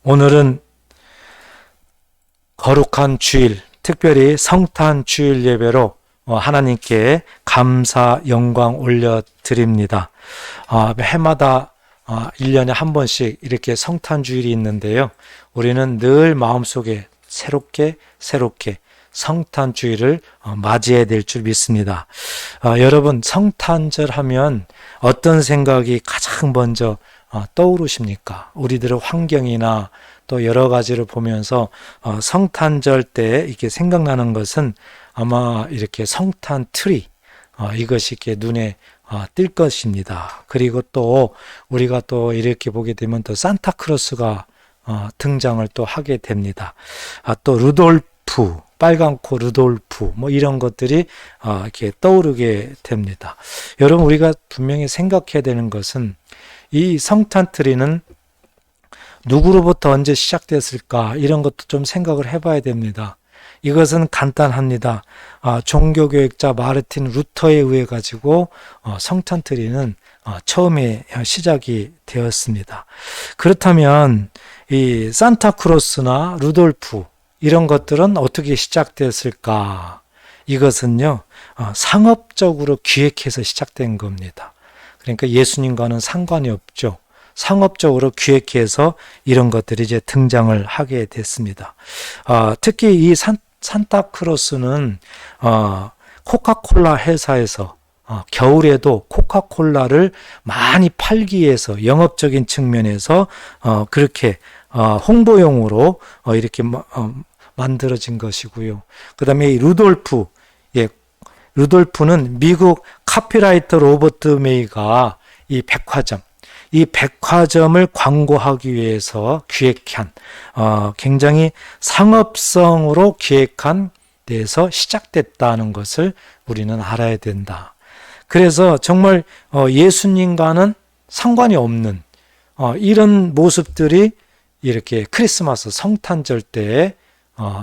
오늘은 거룩한 주일, 특별히 성탄 주일 예배로 하나님께 감사 영광 올려드립니다. 해마다 1년에 한 번씩 이렇게 성탄 주일이 있는데요. 우리는 늘 마음속에 새롭게 성탄 주일을 맞이해야 될 줄 믿습니다. 여러분, 성탄절 하면 어떤 생각이 가장 먼저 떠오르십니까? 우리들의 환경이나 또 여러 가지를 보면서 성탄절 때 이렇게 생각나는 것은 아마 이렇게 성탄 트리, 이것이 이렇게 눈에 띌 것입니다. 그리고 또 우리가 또 이렇게 보게 되면 또 산타크로스가 등장을 또 하게 됩니다. 또 루돌프, 빨간 코 루돌프, 이런 것들이 이렇게 떠오르게 됩니다. 여러분, 우리가 분명히 생각해야 되는 것은 이 성탄 트리는 누구로부터 언제 시작됐을까, 이런 것도 좀 생각을 해봐야 됩니다. 이것은 간단합니다. 종교교육자 마르틴 루터에 의해 가지고 성탄 트리는 처음에 시작이 되었습니다. 그렇다면 이 산타크로스나 루돌프 이런 것들은 어떻게 시작됐을까? 이것은요, 상업적으로 기획해서 시작된 겁니다. 그러니까 예수님과는 상관이 없죠. 상업적으로 기획해서 이런 것들이 이제 등장을 하게 됐습니다. 특히 이 산타크로스는 코카콜라 회사에서 겨울에도 코카콜라를 많이 팔기 위해서 영업적인 측면에서 그렇게 홍보용으로 이렇게 만들어진 것이고요. 그 다음에 이 루돌프, 루돌프는 미국 카피라이터 로버트 메이가 이 백화점을 광고하기 위해서 기획한 굉장히 상업성으로 기획한 데서 시작됐다는 것을 우리는 알아야 된다. 그래서 정말 예수님과는 상관이 없는 이런 모습들이 이렇게 크리스마스 성탄절 때에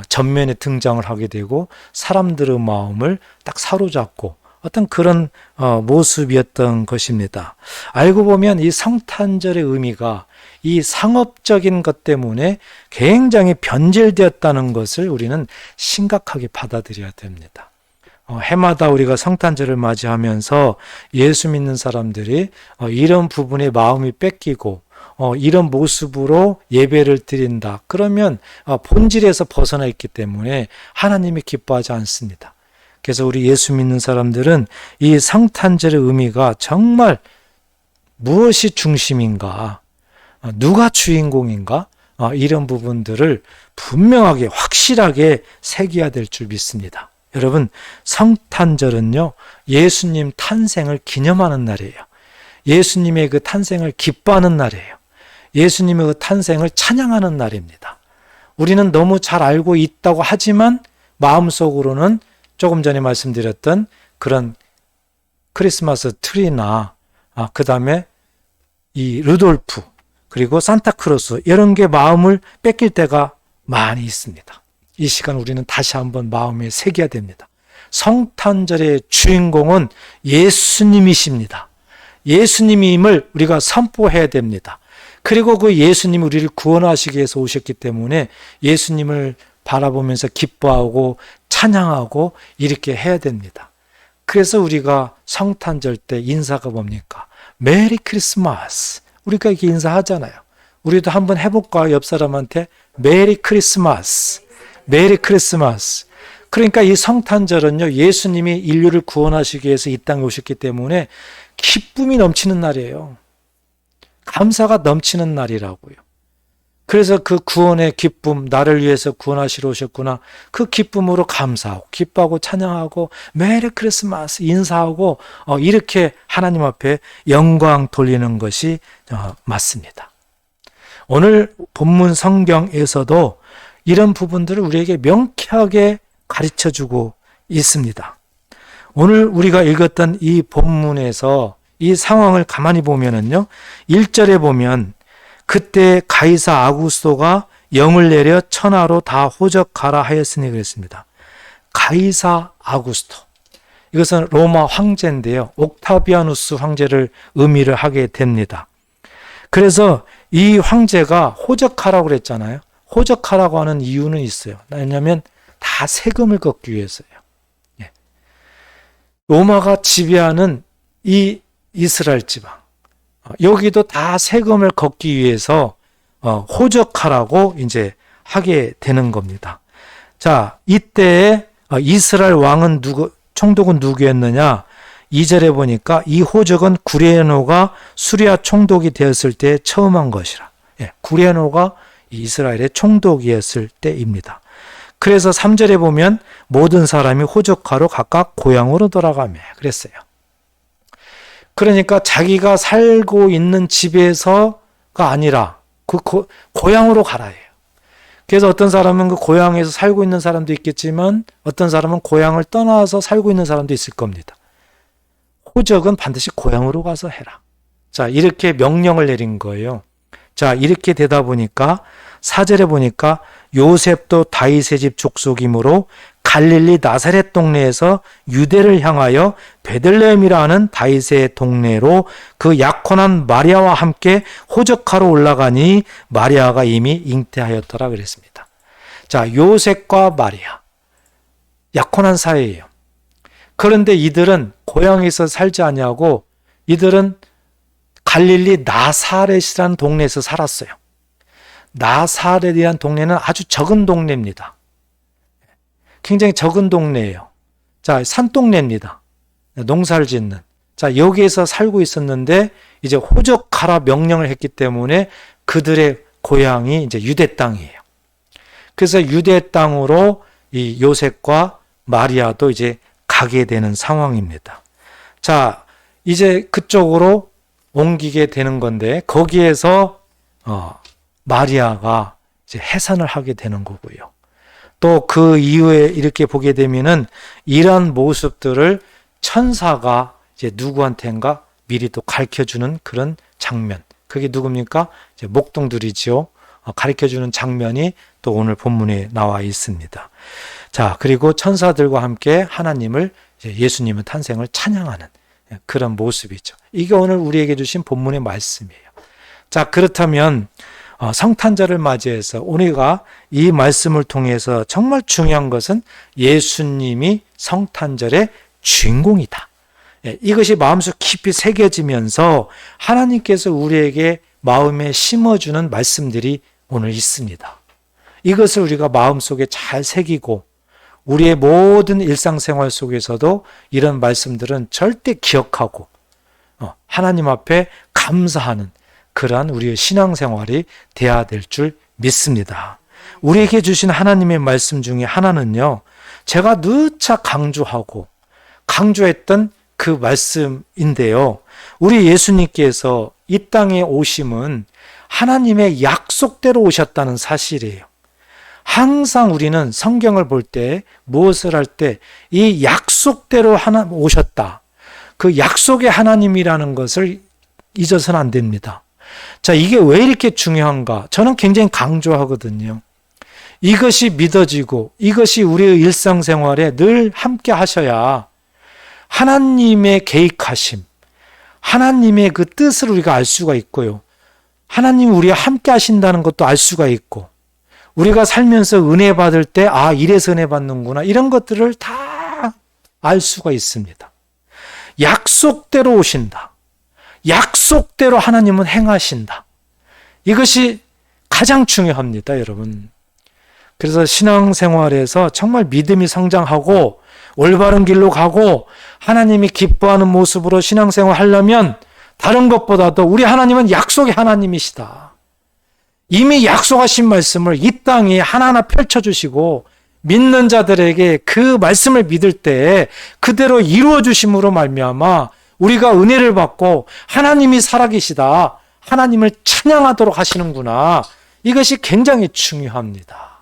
전면에 등장을 하게 되고 사람들의 마음을 딱 사로잡고 어떤 그런 모습이었던 것입니다. 알고 보면 이 성탄절의 의미가 이 상업적인 것 때문에 굉장히 변질되었다는 것을 우리는 심각하게 받아들여야 됩니다. 해마다 우리가 성탄절을 맞이하면서 예수 믿는 사람들이 이런 부분에 마음이 뺏기고 이런 모습으로 예배를 드린다. 그러면 본질에서 벗어나 있기 때문에 하나님이 기뻐하지 않습니다. 그래서 우리 예수 믿는 사람들은 이 성탄절의 의미가 정말 무엇이 중심인가, 누가 주인공인가, 이런 부분들을 분명하게 확실하게 새겨야 될 줄 믿습니다. 여러분, 성탄절은요, 예수님 탄생을 기념하는 날이에요. 예수님의 그 탄생을 기뻐하는 날이에요. 예수님의 그 탄생을 찬양하는 날입니다. 우리는 너무 잘 알고 있다고 하지만 마음속으로는 조금 전에 말씀드렸던 그런 크리스마스 트리나 그 다음에 이 루돌프 그리고 산타크로스 이런 게 마음을 뺏길 때가 많이 있습니다. 이 시간 우리는 다시 한번 마음에 새겨야 됩니다. 성탄절의 주인공은 예수님이십니다. 예수님임을 우리가 선포해야 됩니다. 그리고 그 예수님이 우리를 구원하시기 위해서 오셨기 때문에 예수님을 바라보면서 기뻐하고 찬양하고 이렇게 해야 됩니다. 그래서 우리가 성탄절 때 인사가 뭡니까? 메리 크리스마스. 우리가 이렇게 인사하잖아요. 우리도 한번 해볼까요? 옆 사람한테 메리 크리스마스. 메리 크리스마스. 그러니까 이 성탄절은요, 예수님이 인류를 구원하시기 위해서 이 땅에 오셨기 때문에 기쁨이 넘치는 날이에요. 감사가 넘치는 날이라고요. 그래서 그 구원의 기쁨, 나를 위해서 구원하시러 오셨구나. 그 기쁨으로 감사하고 기뻐하고 찬양하고 메리 크리스마스 인사하고 이렇게 하나님 앞에 영광 돌리는 것이 맞습니다. 오늘 본문 성경에서도 이런 부분들을 우리에게 명쾌하게 가르쳐주고 있습니다. 오늘 우리가 읽었던 이 본문에서 이 상황을 가만히 보면은요, 1절에 보면 그때 가이사 아구스토가 영을 내려 천하로 다 호적하라 하였으니 그랬습니다. 가이사 아구스토. 이것은 로마 황제인데요. 옥타비아누스 황제를 의미를 하게 됩니다. 그래서 이 황제가 호적하라고 그랬잖아요. 호적하라고 하는 이유는 있어요. 왜냐하면 다 세금을 걷기 위해서예요. 예. 로마가 지배하는 이 이스라엘 지방, 여기도 다 세금을 걷기 위해서 호적하라고 이제 하게 되는 겁니다. 자, 이때에 이스라엘 왕은 총독은 누구였느냐? 2절에 보니까 이 호적은 구레노가 수리아 총독이 되었을 때 처음 한 것이라. 예, 구레노가 이스라엘의 총독이었을 때입니다. 그래서 3절에 보면 모든 사람이 호적하러 각각 고향으로 돌아가며 그랬어요. 그러니까 자기가 살고 있는 집에서가 아니라 그 고향으로 가라 해요. 그래서 어떤 사람은 그 고향에서 살고 있는 사람도 있겠지만 어떤 사람은 고향을 떠나서 살고 있는 사람도 있을 겁니다. 호적은 반드시 고향으로 가서 해라. 자, 이렇게 명령을 내린 거예요. 자, 이렇게 되다 보니까 4절에 보니까 요셉도 다윗의 집 족속이므로 갈릴리 나사렛 동네에서 유대를 향하여 베들레헴이라 하는 다윗의 동네로 그 약혼한 마리아와 함께 호적하러 올라가니 마리아가 이미 잉태하였더라 그랬습니다. 자, 요셉과 마리아 약혼한 사이예요. 그런데 이들은 고향에서 살지 아니하고 이들은 갈릴리 나사렛이라는 동네에서 살았어요. 나사렛이라는 동네는 아주 적은 동네입니다. 굉장히 적은 동네예요. 자, 산동네입니다. 농사를 짓는. 자, 여기에서 살고 있었는데 이제 호적하라 명령을 했기 때문에 그들의 고향이 이제 유대 땅이에요. 그래서 유대 땅으로 이 요셉과 마리아도 이제 가게 되는 상황입니다. 자, 이제 그쪽으로 옮기게 되는 건데 거기에서 마리아가 이제 해산을 하게 되는 거고요. 또 그 이후에 이렇게 보게 되면은 이런 모습들을 천사가 이제 누구한테인가 미리 또 가르쳐주는 그런 장면. 그게 누굽니까? 이제 목동들이지요. 가르쳐주는 장면이 또 오늘 본문에 나와 있습니다. 자, 그리고 천사들과 함께 하나님을 이제 예수님의 탄생을 찬양하는 그런 모습이죠. 이게 오늘 우리에게 주신 본문의 말씀이에요. 자, 그렇다면 성탄절을 맞이해서 우리가 이 말씀을 통해서 정말 중요한 것은 예수님이 성탄절의 주인공이다. 이것이 마음속 깊이 새겨지면서 하나님께서 우리에게 마음에 심어주는 말씀들이 오늘 있습니다. 이것을 우리가 마음속에 잘 새기고 우리의 모든 일상생활 속에서도 이런 말씀들은 절대 기억하고 하나님 앞에 감사하는 그러한 우리의 신앙생활이 돼야 될 줄 믿습니다. 우리에게 주신 하나님의 말씀 중에 하나는요, 제가 누차 강조했던 그 말씀인데요. 우리 예수님께서 이 땅에 오심은 하나님의 약속대로 오셨다는 사실이에요. 항상 우리는 성경을 볼 때 무엇을 할 때 이 약속대로 오셨다. 그 약속의 하나님이라는 것을 잊어서는 안 됩니다. 자, 이게 왜 이렇게 중요한가? 저는 굉장히 강조하거든요. 이것이 믿어지고 이것이 우리의 일상생활에 늘 함께 하셔야 하나님의 계획하심, 하나님의 그 뜻을 우리가 알 수가 있고요. 하나님이 우리와 함께 하신다는 것도 알 수가 있고 우리가 살면서 은혜 받을 때 이래서 은혜 받는구나 이런 것들을 다 알 수가 있습니다. 약속대로 오신다. 약속대로 하나님은 행하신다. 이것이 가장 중요합니다, 여러분. 그래서 신앙생활에서 정말 믿음이 성장하고 올바른 길로 가고 하나님이 기뻐하는 모습으로 신앙생활 하려면 다른 것보다도 우리 하나님은 약속의 하나님이시다. 이미 약속하신 말씀을 이 땅에 하나하나 펼쳐주시고 믿는 자들에게 그 말씀을 믿을 때 그대로 이루어 주심으로 말미암아 우리가 은혜를 받고 하나님이 살아계시다. 하나님을 찬양하도록 하시는구나. 이것이 굉장히 중요합니다.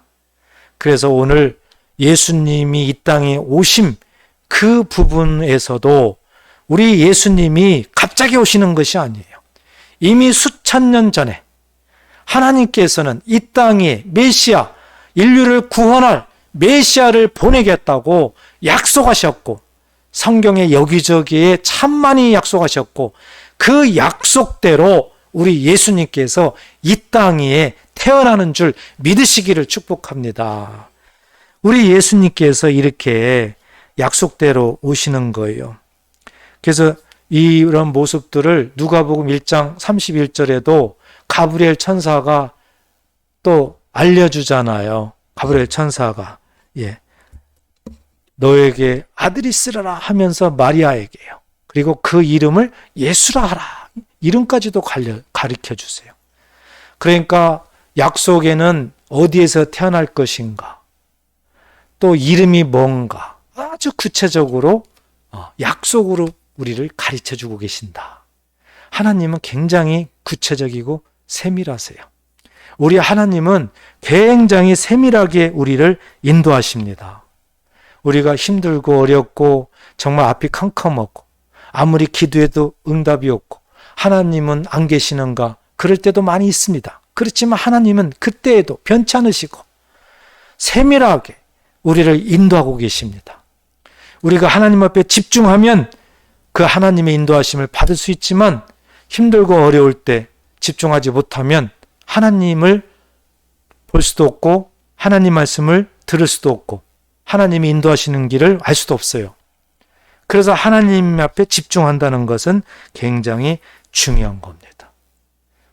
그래서 오늘 예수님이 이 땅에 오심 그 부분에서도 우리 예수님이 갑자기 오시는 것이 아니에요. 이미 수천 년 전에 하나님께서는 이 땅에 메시아, 인류를 구원할 메시아를 보내겠다고 약속하셨고 성경에 여기저기에 참 많이 약속하셨고 그 약속대로 우리 예수님께서 이 땅에 태어나는 줄 믿으시기를 축복합니다. 우리 예수님께서 이렇게 약속대로 오시는 거예요. 그래서 이런 모습들을 누가복음 1장 31절에도 가브리엘 천사가 또 알려주잖아요. 가브리엘 천사가 너에게 아들이 있으리라 하면서 마리아에게요. 그리고 그 이름을 예수라 하라. 이름까지도 가르쳐 주세요. 그러니까 약속에는 어디에서 태어날 것인가, 또 이름이 뭔가 아주 구체적으로 약속으로 우리를 가르쳐 주고 계신다. 하나님은 굉장히 구체적이고 세밀하세요. 우리 하나님은 굉장히 세밀하게 우리를 인도하십니다. 우리가 힘들고 어렵고 정말 앞이 캄캄하고 아무리 기도해도 응답이 없고 하나님은 안 계시는가 그럴 때도 많이 있습니다. 그렇지만 하나님은 그때에도 변치 않으시고 세밀하게 우리를 인도하고 계십니다. 우리가 하나님 앞에 집중하면 그 하나님의 인도하심을 받을 수 있지만 힘들고 어려울 때 집중하지 못하면 하나님을 볼 수도 없고 하나님 말씀을 들을 수도 없고 하나님이 인도하시는 길을 알 수도 없어요. 그래서 하나님 앞에 집중한다는 것은 굉장히 중요한 겁니다.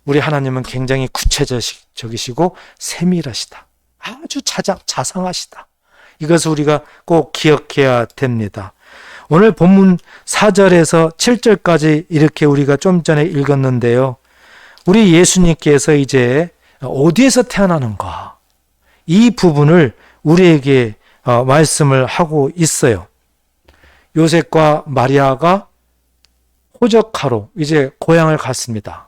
우리 하나님은 굉장히 구체적이시고 세밀하시다. 아주 자상하시다. 이것을 우리가 꼭 기억해야 됩니다. 오늘 본문 4절에서 7절까지 이렇게 우리가 좀 전에 읽었는데요. 우리 예수님께서 이제 어디에서 태어나는가? 이 부분을 우리에게 말씀을 하고 있어요. 요셉과 마리아가 호적하러 이제 고향을 갔습니다.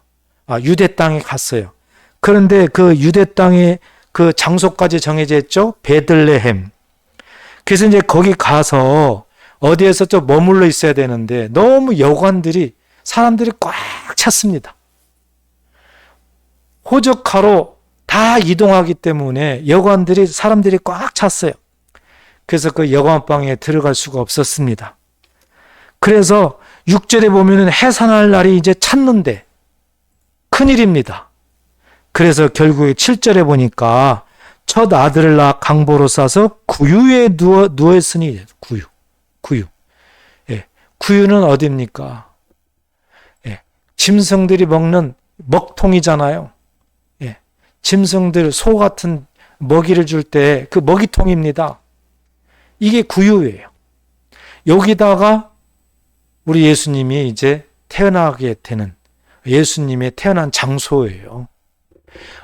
유대 땅에 갔어요. 그런데 그 유대 땅에 그 장소까지 정해져 있죠. 베들레헴. 그래서 이제 거기 가서 어디에서 좀 머물러 있어야 되는데 너무 사람들이 꽉 찼습니다. 호적하러 다 이동하기 때문에 사람들이 꽉 찼어요. 그래서 그 여관방에 들어갈 수가 없었습니다. 그래서 6절에 보면은 해산할 날이 이제 찼는데 큰일입니다. 그래서 결국에 7절에 보니까 첫 아들을 낳아 강보로 싸서 구유에 누웠으니 구유. 구유는 어디입니까? 짐승들이 먹는 먹통이잖아요. 짐승들 소 같은 먹이를 줄 때 그 먹이통입니다. 이게 구유예요. 여기다가 우리 예수님이 이제 태어나게 되는 예수님의 태어난 장소예요.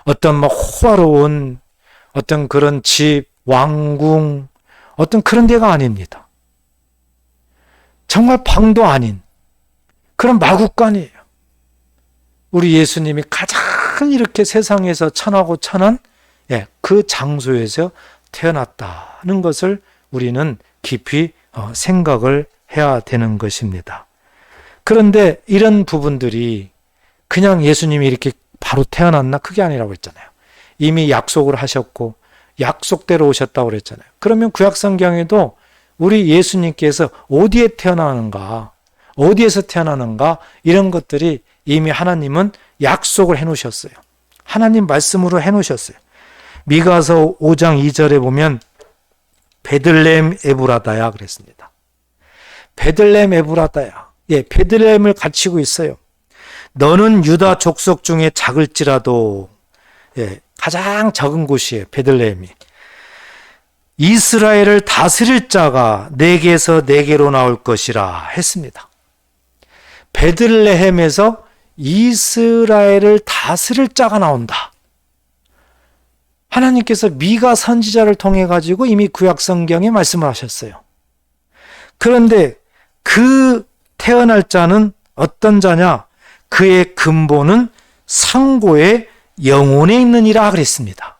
어떤 호화로운 어떤 그런 집, 왕궁, 어떤 그런 데가 아닙니다. 정말 방도 아닌 그런 마구간이에요. 우리 예수님이 가장 이렇게 세상에서 천하고 천한 그 장소에서 태어났다는 것을 우리는 깊이 생각을 해야 되는 것입니다. 그런데 이런 부분들이 그냥 예수님이 이렇게 바로 태어났나? 그게 아니라고 했잖아요. 이미 약속을 하셨고 약속대로 오셨다고 그랬잖아요. 그러면 구약성경에도 우리 예수님께서 어디에 태어나는가, 어디에서 태어나는가 이런 것들이 이미 하나님은 약속을 해놓으셨어요. 하나님 말씀으로 해놓으셨어요. 미가서 5장 2절에 보면 베들레헴 에브라다야 그랬습니다. 베들레헴 에브라다야. 베들레헴을 갖추고 있어요. 너는 유다 족속 중에 작을지라도 가장 적은 곳이에요. 베들레헴이. 이스라엘을 다스릴 자가 내게서 내게로 나올 것이라 했습니다. 베들레헴에서 이스라엘을 다스릴 자가 나온다. 하나님께서 미가 선지자를 통해 가지고 이미 구약 성경에 말씀을 하셨어요. 그런데 그 태어날 자는 어떤 자냐? 그의 근본은 상고의 영혼에 있느니라 그랬습니다.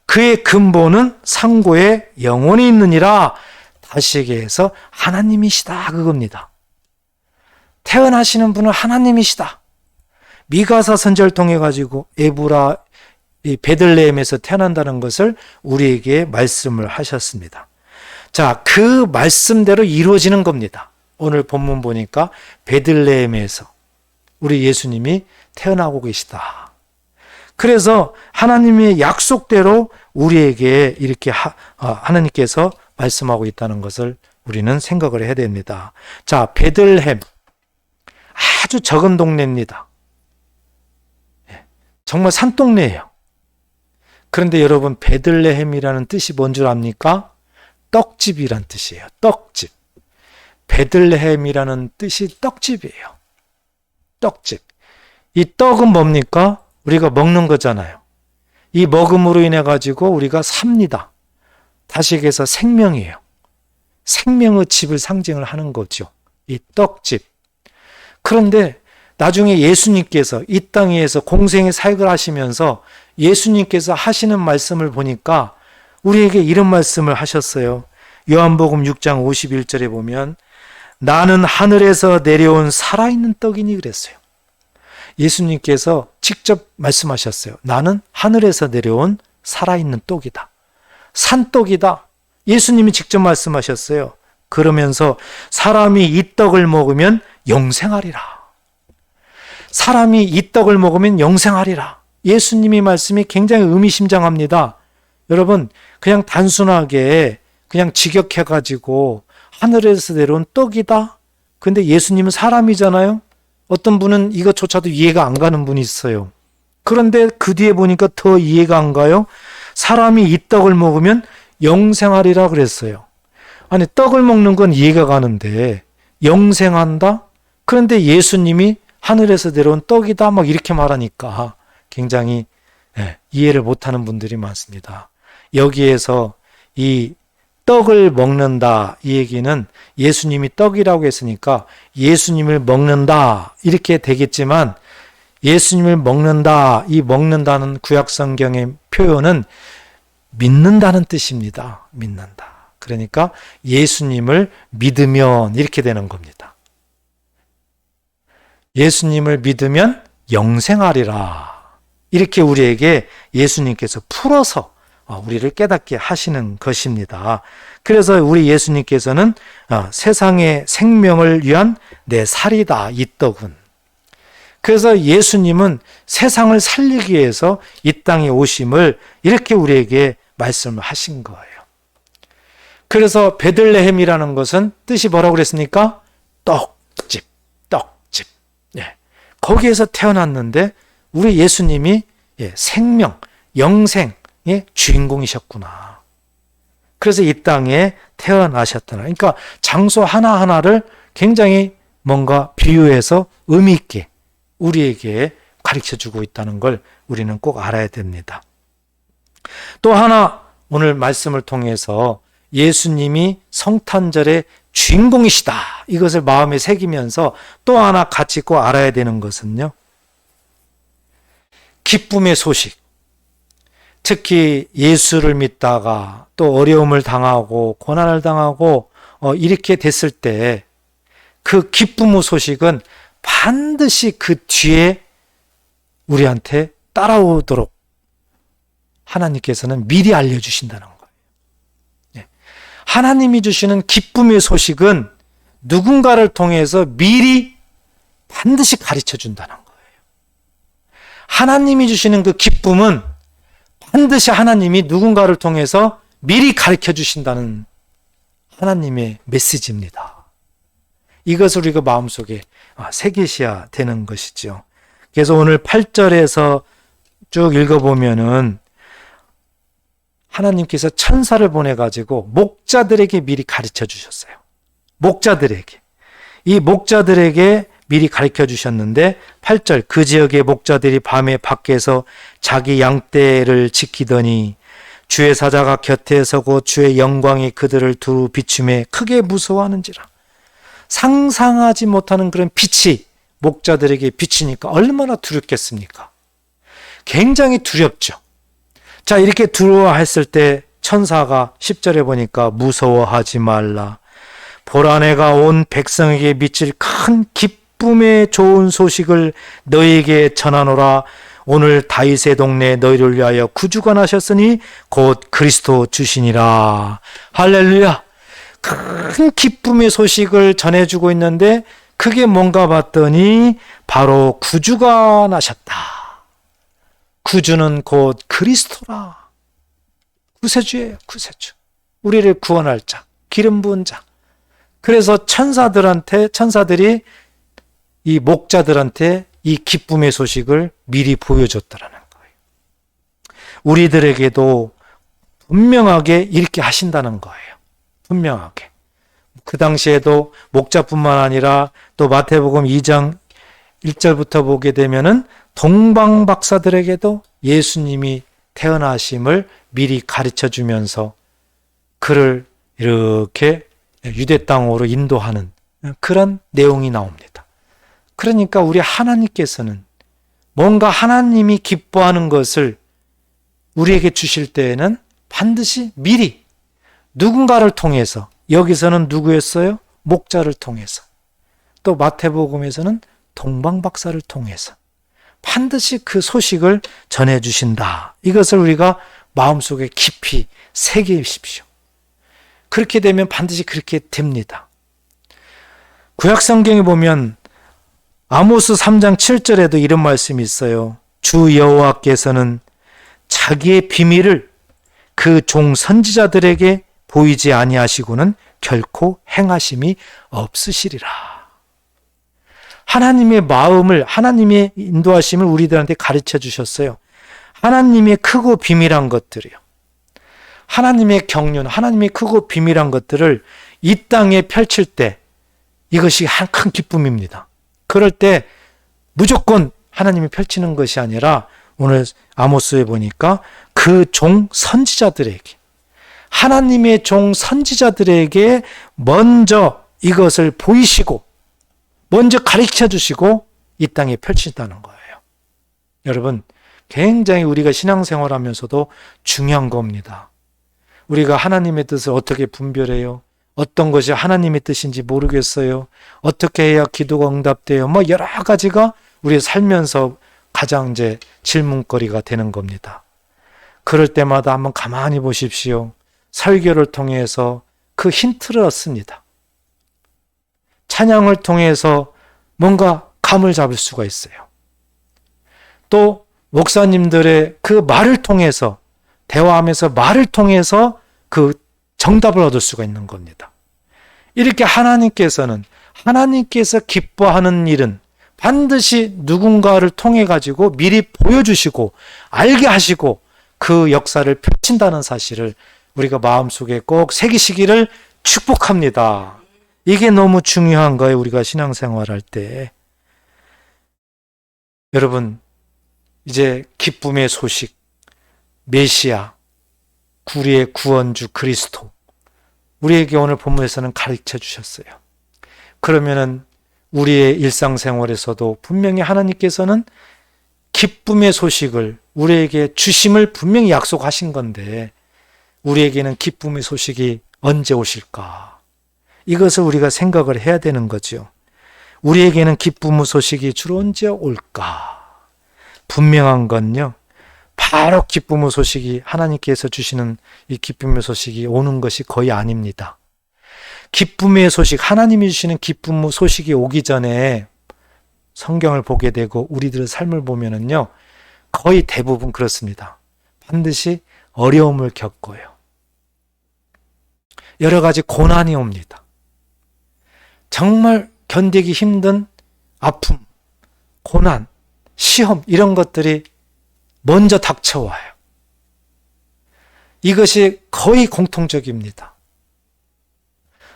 그의 근본은 상고의 영혼에 있느니라. 다시 얘기해서 하나님이시다 그겁니다. 태어나시는 분은 하나님이시다. 미가서 선지자를 통해 가지고 이 베들레헴에서 태어난다는 것을 우리에게 말씀을 하셨습니다. 자, 그 말씀대로 이루어지는 겁니다. 오늘 본문 보니까 베들레헴에서 우리 예수님이 태어나고 계시다. 그래서 하나님의 약속대로 우리에게 이렇게 하나님께서 말씀하고 있다는 것을 우리는 생각을 해야 됩니다. 자, 베들레헴. 아주 적은 동네입니다. 정말 산동네예요. 그런데 여러분, 베들레헴이라는 뜻이 뭔 줄 압니까? 떡집이란 뜻이에요. 떡집. 베들레헴이라는 뜻이 떡집이에요. 떡집. 이 떡은 뭡니까? 우리가 먹는 거잖아요. 이 먹음으로 인해 가지고 우리가 삽니다. 다시 얘기해서 생명이에요. 생명의 집을 상징을 하는 거죠. 이 떡집. 그런데 나중에 예수님께서 이 땅에서 공생의 사역을 하시면서 예수님께서 하시는 말씀을 보니까 우리에게 이런 말씀을 하셨어요. 요한복음 6장 51절에 보면 나는 하늘에서 내려온 살아있는 떡이니 그랬어요. 예수님께서 직접 말씀하셨어요. 나는 하늘에서 내려온 살아있는 떡이다. 산떡이다. 예수님이 직접 말씀하셨어요. 그러면서 사람이 이 떡을 먹으면 영생하리라. 사람이 이 떡을 먹으면 영생하리라. 예수님의 말씀이 굉장히 의미심장합니다. 여러분, 그냥 단순하게 그냥 직역해가지고 하늘에서 내려온 떡이다. 근데 예수님은 사람이잖아요. 어떤 분은 이것조차도 이해가 안 가는 분이 있어요. 그런데 그 뒤에 보니까 더 이해가 안 가요. 사람이 이 떡을 먹으면 영생하리라 그랬어요. 아니, 떡을 먹는 건 이해가 가는데 영생한다? 그런데 예수님이 하늘에서 내려온 떡이다 막 이렇게 말하니까 굉장히 이해를 못하는 분들이 많습니다. 여기에서 이 떡을 먹는다 이 얘기는 예수님이 떡이라고 했으니까 예수님을 먹는다 이렇게 되겠지만 예수님을 먹는다, 이 먹는다는 구약성경의 표현은 믿는다는 뜻입니다. 믿는다. 그러니까 예수님을 믿으면 이렇게 되는 겁니다. 예수님을 믿으면 영생하리라. 이렇게 우리에게 예수님께서 풀어서 우리를 깨닫게 하시는 것입니다. 그래서 우리 예수님께서는 세상의 생명을 위한 내 살이다, 이 떡은. 그래서 예수님은 세상을 살리기 위해서 이 땅에 오심을 이렇게 우리에게 말씀을 하신 거예요. 그래서 베들레헴이라는 것은 뜻이 뭐라고 그랬습니까? 떡집, 떡집. 거기에서 태어났는데 우리 예수님이 생명, 영생의 주인공이셨구나. 그래서 이 땅에 태어나셨더라. 그러니까 장소 하나하나를 굉장히 뭔가 비유해서 의미 있게 우리에게 가르쳐주고 있다는 걸 우리는 꼭 알아야 됩니다. 또 하나 오늘 말씀을 통해서 예수님이 성탄절의 주인공이시다. 이것을 마음에 새기면서 또 하나 같이 꼭 알아야 되는 것은요. 기쁨의 소식. 특히 예수를 믿다가 또 어려움을 당하고 고난을 당하고 이렇게 됐을 때 그 기쁨의 소식은 반드시 그 뒤에 우리한테 따라오도록 하나님께서는 미리 알려주신다는 거예요. 하나님이 주시는 기쁨의 소식은 누군가를 통해서 미리 반드시 가르쳐 준다는 거예요. 하나님이 주시는 그 기쁨은 반드시 하나님이 누군가를 통해서 미리 가르쳐 주신다는 하나님의 메시지입니다. 이것을 우리가 마음속에 새기셔야 되는 것이죠. 그래서 오늘 8절에서 쭉 읽어보면은 하나님께서 천사를 보내가지고 목자들에게 미리 가르쳐 주셨어요. 목자들에게. 이 목자들에게 미리 가르쳐 주셨는데 8절 그 지역의 목자들이 밤에 밖에서 자기 양떼를 지키더니 주의 사자가 곁에 서고 주의 영광이 그들을 두루 비춤에 크게 무서워하는지라. 상상하지 못하는 그런 빛이 목자들에게 비치니까 얼마나 두렵겠습니까? 굉장히 두렵죠. 자, 이렇게 두려워했을 때 천사가 10절에 보니까 무서워하지 말라. 보라 내가 온 백성에게 미칠 큰 기쁨의 좋은 소식을 너희에게 전하노라. 오늘 다윗의 동네에 너희를 위하여 구주가 나셨으니 곧 그리스도 주시니라. 할렐루야. 큰 기쁨의 소식을 전해주고 있는데 그게 뭔가 봤더니 바로 구주가 나셨다. 구주는 곧 그리스도라. 구세주예요. 구세주. 우리를 구원할 자, 기름 부은 자. 그래서 천사들이 이 목자들한테 이 기쁨의 소식을 미리 보여줬다라는 거예요. 우리들에게도 분명하게 이렇게 하신다는 거예요. 분명하게. 그 당시에도 목자뿐만 아니라 또 마태복음 2장 1절부터 보게 되면은 동방 박사들에게도 예수님이 태어나심을 미리 가르쳐 주면서 그를 이렇게 유대 땅으로 인도하는 그런 내용이 나옵니다. 그러니까 우리 하나님께서는 뭔가 하나님이 기뻐하는 것을 우리에게 주실 때에는 반드시 미리 누군가를 통해서, 여기서는 누구였어요? 목자를 통해서, 또 마태복음에서는 동방박사를 통해서 반드시 그 소식을 전해주신다. 이것을 우리가 마음속에 깊이 새기십시오. 그렇게 되면 반드시 그렇게 됩니다. 구약성경에 보면 아모스 3장 7절에도 이런 말씀이 있어요. 주 여호와께서는 자기의 비밀을 그 종 선지자들에게 보이지 아니하시고는 결코 행하심이 없으시리라. 하나님의 마음을, 하나님의 인도하심을 우리들한테 가르쳐 주셨어요. 하나님의 크고 비밀한 것들이요. 하나님의 경륜, 하나님의 크고 비밀한 것들을 이 땅에 펼칠 때 이것이 큰 기쁨입니다. 그럴 때 무조건 하나님이 펼치는 것이 아니라 오늘 아모스에 보니까 그 종 선지자들에게, 하나님의 종 선지자들에게 먼저 이것을 보이시고 먼저 가르쳐 주시고 이 땅에 펼친다는 거예요. 여러분, 굉장히 우리가 신앙생활하면서도 중요한 겁니다. 우리가 하나님의 뜻을 어떻게 분별해요? 어떤 것이 하나님의 뜻인지 모르겠어요. 어떻게 해야 기도가 응답돼요? 뭐 여러 가지가 우리 살면서 가장 이제 질문거리가 되는 겁니다. 그럴 때마다 한번 가만히 보십시오. 설교를 통해서 그 힌트를 얻습니다. 찬양을 통해서 뭔가 감을 잡을 수가 있어요. 또 목사님들의 그 말을 통해서, 대화하면서 말을 통해서 그 정답을 얻을 수가 있는 겁니다. 이렇게 하나님께서 기뻐하는 일은 반드시 누군가를 통해 가지고 미리 보여주시고 알게 하시고 그 역사를 펼친다는 사실을 우리가 마음속에 꼭 새기시기를 축복합니다. 이게 너무 중요한 거예요. 우리가 신앙생활할 때. 여러분, 이제 기쁨의 소식, 메시아, 우리의 구원주 그리스도, 우리에게 오늘 본문에서는 가르쳐 주셨어요. 그러면은 우리의 일상생활에서도 분명히 하나님께서는 기쁨의 소식을 우리에게 주심을 분명히 약속하신 건데 우리에게는 기쁨의 소식이 언제 오실까? 이것을 우리가 생각을 해야 되는 거죠. 우리에게는 기쁨의 소식이 주로 언제 올까? 분명한 건요, 바로 기쁨의 소식이, 하나님께서 주시는 이 기쁨의 소식이 오는 것이 거의 아닙니다. 기쁨의 소식, 하나님이 주시는 기쁨의 소식이 오기 전에 성경을 보게 되고 우리들의 삶을 보면은요, 거의 대부분 그렇습니다. 반드시 어려움을 겪어요. 여러 가지 고난이 옵니다. 정말 견디기 힘든 아픔, 고난, 시험, 이런 것들이 먼저 닥쳐와요. 이것이 거의 공통적입니다.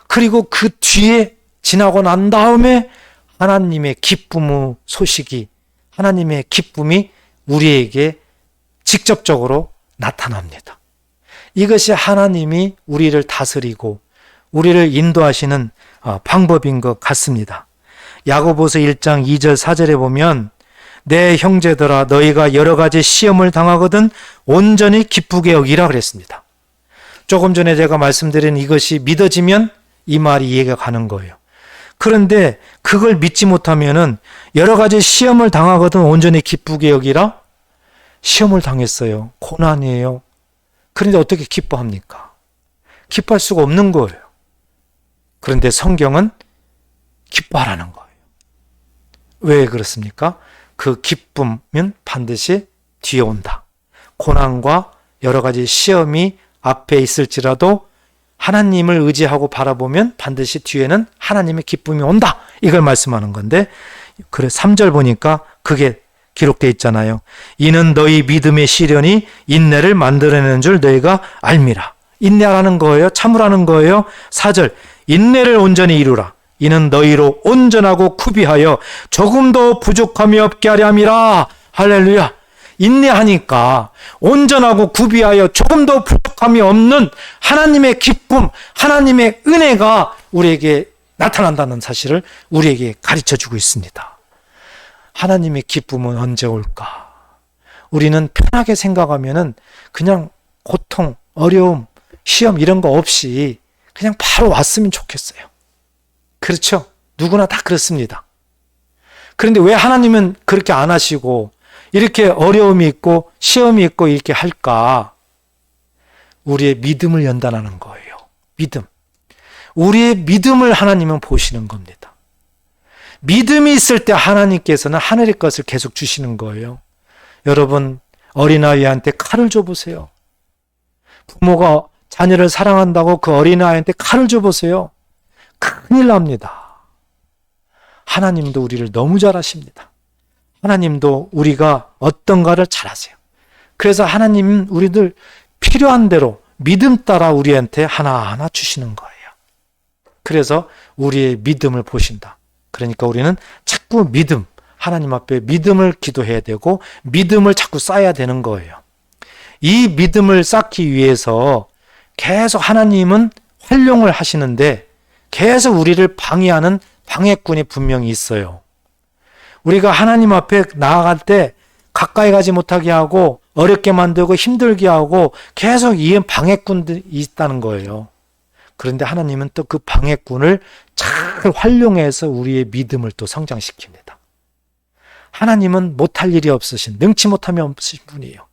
그리고 그 뒤에 지나고 난 다음에 하나님의 기쁨의 소식이, 하나님의 기쁨이 우리에게 직접적으로 나타납니다. 이것이 하나님이 우리를 다스리고 우리를 인도하시는 방법인 것 같습니다. 야고보서 1장 2절 4절에 보면 내 형제들아 너희가 여러 가지 시험을 당하거든 온전히 기쁘게 여기라 그랬습니다. 조금 전에 제가 말씀드린 이것이 믿어지면 이 말이 이해가 가는 거예요. 그런데 그걸 믿지 못하면은 여러 가지 시험을 당하거든 온전히 기쁘게 여기라. 시험을 당했어요. 고난이에요. 그런데 어떻게 기뻐합니까? 기뻐할 수가 없는 거예요. 그런데 성경은 기뻐하라는 거예요. 왜 그렇습니까? 그 기쁨은 반드시 뒤에 온다. 고난과 여러 가지 시험이 앞에 있을지라도 하나님을 의지하고 바라보면 반드시 뒤에는 하나님의 기쁨이 온다. 이걸 말씀하는 건데, 그래 3절 보니까 그게 기록되어 있잖아요. 이는 너희 믿음의 시련이 인내를 만들어내는 줄 너희가 알미라. 인내하라는 거예요. 참으라는 거예요. 4절 인내를 온전히 이루라. 이는 너희로 온전하고 구비하여 조금도 부족함이 없게 하려 함이라. 할렐루야. 인내하니까 온전하고 구비하여 조금도 부족함이 없는 하나님의 기쁨, 하나님의 은혜가 우리에게 나타난다는 사실을 우리에게 가르쳐주고 있습니다. 하나님의 기쁨은 언제 올까? 우리는 편하게 생각하면은 그냥 고통, 어려움, 시험 이런 거 없이 그냥 바로 왔으면 좋겠어요. 그렇죠? 누구나 다 그렇습니다. 그런데 왜 하나님은 그렇게 안 하시고 이렇게 어려움이 있고 시험이 있고 이렇게 할까? 우리의 믿음을 연단하는 거예요. 믿음. 우리의 믿음을 하나님은 보시는 겁니다. 믿음이 있을 때 하나님께서는 하늘의 것을 계속 주시는 거예요. 여러분, 어린아이한테 칼을 줘보세요. 부모가 자녀를 사랑한다고 그 어린아이한테 칼을 줘보세요. 큰일 납니다. 하나님도 우리를 너무 잘 아십니다. 하나님도 우리가 어떤가를 잘 아세요. 그래서 하나님은 우리들 필요한 대로 믿음 따라 우리한테 하나하나 주시는 거예요. 그래서 우리의 믿음을 보신다. 그러니까 우리는 자꾸 믿음, 하나님 앞에 믿음을 기도해야 되고 믿음을 자꾸 쌓아야 되는 거예요. 이 믿음을 쌓기 위해서 계속 하나님은 활용을 하시는데 계속 우리를 방해하는 방해꾼이 분명히 있어요. 우리가 하나님 앞에 나아갈 때 가까이 가지 못하게 하고 어렵게 만들고 힘들게 하고 계속 이 방해꾼들이 있다는 거예요. 그런데 하나님은 또 그 방해꾼을 잘 활용해서 우리의 믿음을 또 성장시킵니다. 하나님은 못할 일이 없으신, 능치 못함이 없으신 분이에요.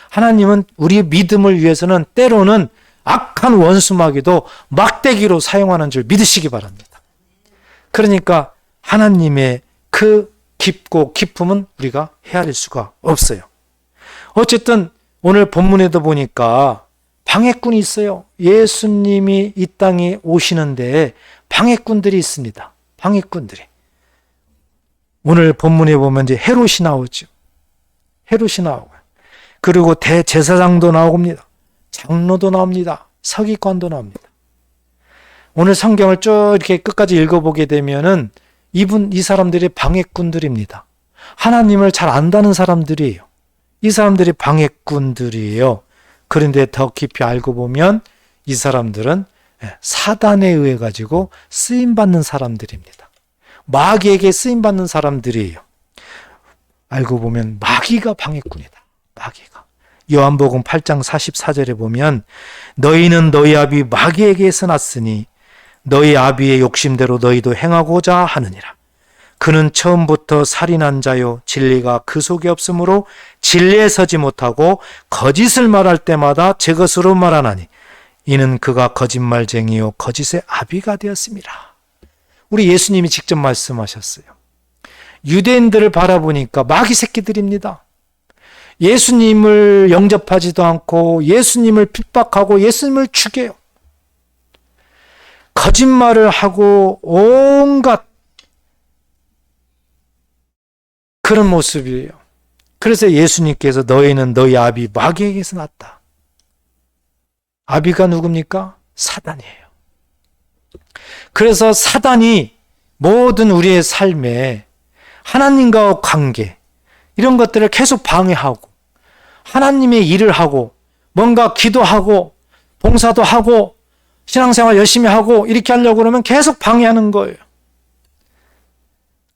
하나님은 우리의 믿음을 위해서는 때로는 악한 원수마귀도 막대기로 사용하는 줄 믿으시기 바랍니다. 그러니까 하나님의 그 깊고 기쁨은 우리가 헤아릴 수가 없어요. 어쨌든 오늘 본문에도 보니까 방해꾼이 있어요. 예수님이 이 땅에 오시는데 방해꾼들이 있습니다. 방해꾼들이. 오늘 본문에 보면 이제 헤롯이 나오죠. 헤롯이 나오고요. 그리고 대제사장도 나옵니다. 장로도 나옵니다. 서기관도 나옵니다. 오늘 성경을 쭉 이렇게 끝까지 읽어보게 되면은 이 사람들이 방해꾼들입니다. 하나님을 잘 안다는 사람들이에요. 이 사람들이 방해꾼들이에요. 그런데 더 깊이 알고 보면 이 사람들은 사단에 의해 가지고 쓰임받는 사람들입니다. 마귀에게 쓰임받는 사람들이에요. 알고 보면 마귀가 방해꾼이다. 마귀가. 요한복음 8장 44절에 보면 너희는 너희 아비 마귀에게서 났으니 너희 아비의 욕심대로 너희도 행하고자 하느니라. 그는 처음부터 살인한 자요 진리가 그 속에 없으므로 진리에 서지 못하고 거짓을 말할 때마다 제 것으로 말하나니 이는 그가 거짓말쟁이요 거짓의 아비가 되었습니다. 우리 예수님이 직접 말씀하셨어요. 유대인들을 바라보니까 마귀 새끼들입니다. 예수님을 영접하지도 않고 예수님을 핍박하고 예수님을 죽여요. 거짓말을 하고 온갖 그런 모습이에요. 그래서 예수님께서 너희는 너희 아비 마귀에게서 났다. 아비가 누굽니까? 사단이에요. 그래서 사단이 모든 우리의 삶에 하나님과의 관계 이런 것들을 계속 방해하고 하나님의 일을 하고 뭔가 기도하고 봉사도 하고 신앙생활 열심히 하고 이렇게 하려고 그러면 계속 방해하는 거예요.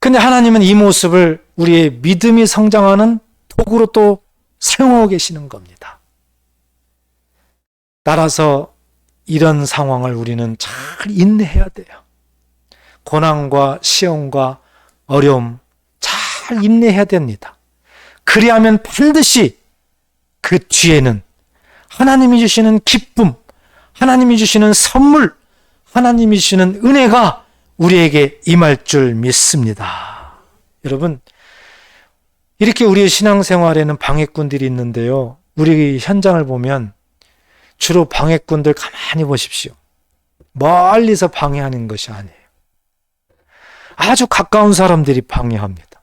근데 하나님은 이 모습을 우리의 믿음이 성장하는 도구로 또 사용하고 계시는 겁니다. 따라서 이런 상황을 우리는 잘 인내해야 돼요. 고난과 시험과 어려움 잘 인내해야 됩니다. 그리하면 반드시 그 뒤에는 하나님이 주시는 기쁨, 하나님이 주시는 선물, 하나님이 주시는 은혜가 우리에게 임할 줄 믿습니다. 여러분, 이렇게 우리의 신앙생활에는 방해꾼들이 있는데요. 우리 현장을 보면 주로 방해꾼들 가만히 보십시오. 멀리서 방해하는 것이 아니에요. 아주 가까운 사람들이 방해합니다.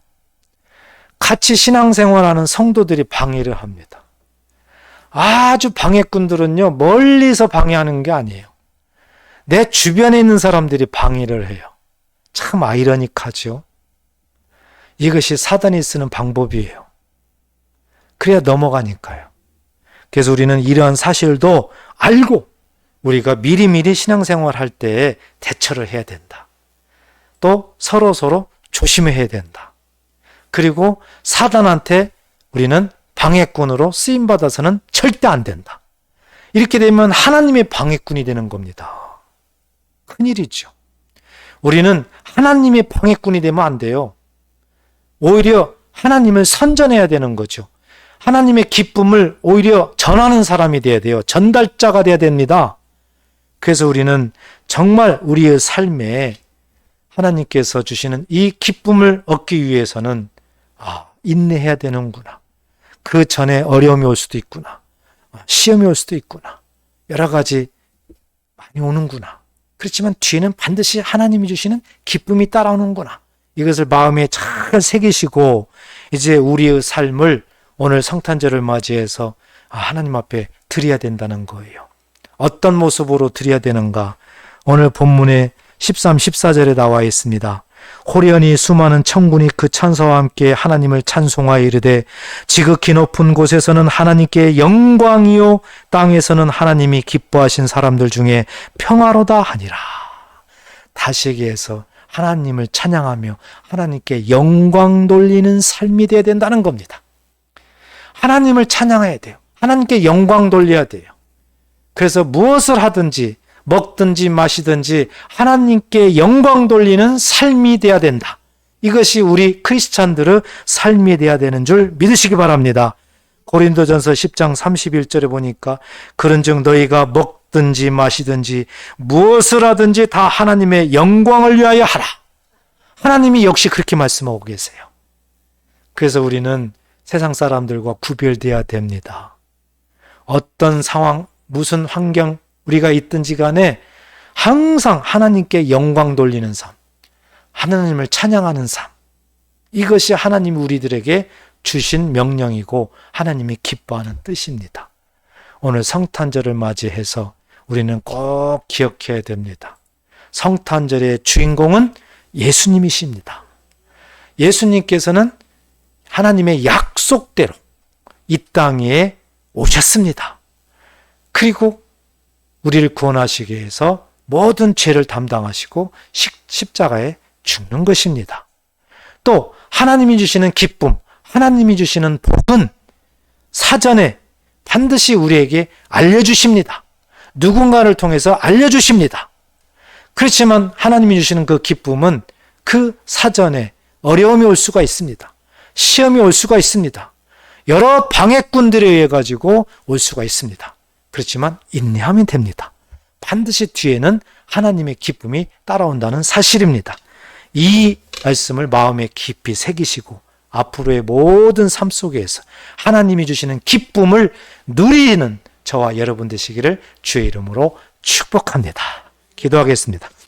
같이 신앙생활하는 성도들이 방해를 합니다. 아주 방해꾼들은요, 멀리서 방해하는 게 아니에요. 내 주변에 있는 사람들이 방해를 해요. 참 아이러니하죠. 이것이 사단이 쓰는 방법이에요. 그래야 넘어가니까요. 그래서 우리는 이러한 사실도 알고 우리가 미리미리 신앙생활 할 때 대처를 해야 된다. 또 서로 조심해야 된다. 그리고 사단한테 우리는 방해꾼으로 쓰임받아서는 절대 안 된다. 이렇게 되면 하나님의 방해꾼이 되는 겁니다. 큰일이죠. 우리는 하나님의 방해꾼이 되면 안 돼요. 오히려 하나님을 선전해야 되는 거죠. 하나님의 기쁨을 오히려 전하는 사람이 돼야 돼요. 전달자가 돼야 됩니다. 그래서 우리는 정말 우리의 삶에 하나님께서 주시는 이 기쁨을 얻기 위해서는 인내해야 되는구나. 그 전에 어려움이 올 수도 있구나. 시험이 올 수도 있구나. 여러 가지 많이 오는구나. 그렇지만 뒤에는 반드시 하나님이 주시는 기쁨이 따라오는구나. 이것을 마음에 잘 새기시고 이제 우리의 삶을 오늘 성탄절을 맞이해서 하나님 앞에 드려야 된다는 거예요. 어떤 모습으로 드려야 되는가? 오늘 본문에 13, 14절에 나와 있습니다. 호련히 수많은 천군이 그 천사와 함께 하나님을 찬송하여 이르되 지극히 높은 곳에서는 하나님께 영광이요 땅에서는 하나님이 기뻐하신 사람들 중에 평화로다 하니라. 다시 얘기해서 하나님을 찬양하며 하나님께 영광 돌리는 삶이 되어야 된다는 겁니다. 하나님을 찬양해야 돼요. 하나님께 영광 돌려야 돼요. 그래서 무엇을 하든지 먹든지 마시든지 하나님께 영광 돌리는 삶이 돼야 된다. 이것이 우리 크리스찬들의 삶이 돼야 되는 줄 믿으시기 바랍니다. 고린도전서 10장 31절에 보니까 그런즉 너희가 먹든지 마시든지 무엇을 하든지 다 하나님의 영광을 위하여 하라. 하나님이 역시 그렇게 말씀하고 계세요. 그래서 우리는 세상 사람들과 구별돼야 됩니다. 어떤 상황, 무슨 환경 우리가 있든지 간에 항상 하나님께 영광 돌리는 삶, 하나님을 찬양하는 삶, 이것이 하나님이 우리들에게 주신 명령이고 하나님이 기뻐하는 뜻입니다. 오늘 성탄절을 맞이해서 우리는 꼭 기억해야 됩니다. 성탄절의 주인공은 예수님이십니다. 예수님께서는 하나님의 약속대로 이 땅에 오셨습니다. 그리고 우리를 구원하시기 위해서 모든 죄를 담당하시고 십자가에 죽는 것입니다. 또 하나님이 주시는 기쁨, 하나님이 주시는 복은 사전에 반드시 우리에게 알려주십니다. 누군가를 통해서 알려주십니다. 그렇지만 하나님이 주시는 그 기쁨은 그 사전에 어려움이 올 수가 있습니다. 시험이 올 수가 있습니다. 여러 방해꾼들에 의해 가지고 올 수가 있습니다. 그렇지만 인내하면 됩니다. 반드시 뒤에는 하나님의 기쁨이 따라온다는 사실입니다. 이 말씀을 마음에 깊이 새기시고 앞으로의 모든 삶 속에서 하나님이 주시는 기쁨을 누리는 저와 여러분 되시기를 주의 이름으로 축복합니다. 기도하겠습니다.